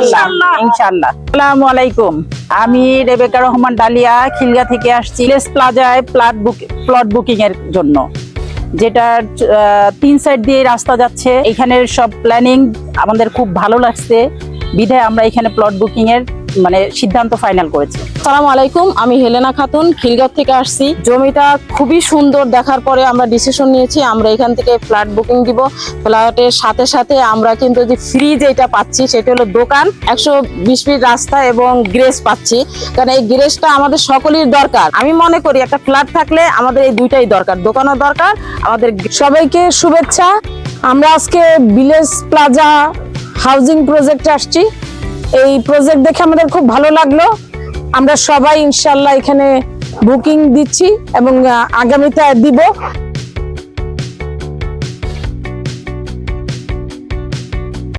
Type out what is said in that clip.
ইনশাআল্লাহ। আসসালামু আলাইকুম, আমি রেবেকা রহমান ডালিয়া খিলগা থেকে আসছি প্লেস প্লাজায় প্লট বুকিং এর জন্য, যেটা 3 সাইড দিয়ে রাস্তা যাচ্ছে। এখানের সব প্ল্যানিং আমাদের খুব ভালো লাগছে, বিধায় আমরা এখানে প্লট বুকিং এর সিদ্ধান্ত ফাইনাল করেছি। আসসালামু আলাইকুম, আমি হেলেনা খাতুন খিলগাঁও থেকে আসছি। জমিটা খুবই সুন্দর দেখার পরে আমরা ডিসিশন নিয়েছি আমরা এখান থেকে ফ্ল্যাট বুকিং দিব। ফ্ল্যাটের সাথে সাথে আমরা কিন্তু যে ফ্রি যেটা পাচ্ছি সেটা হলো দোকান, 120 ফিট রাস্তা এবং গ্রেস পাচ্ছি, কারণ এই গ্রেসটা আমাদের সকলের দরকার। আমি মনে করি একটা ফ্ল্যাট থাকলে আমাদের এই দুইটাই দরকার, দোকানও দরকার। আমাদের সবাইকে শুভেচ্ছা। আমরা আজকে ভিলেজ প্লাজা হাউজিং প্রজেক্টে আসছি। এই প্রজেক্ট দেখে আমাদের খুব ভালো লাগলো। আমরা সবাই ইনশাল্লাহ এখানে বুকিং দিচ্ছি এবং আগামীতে দিব।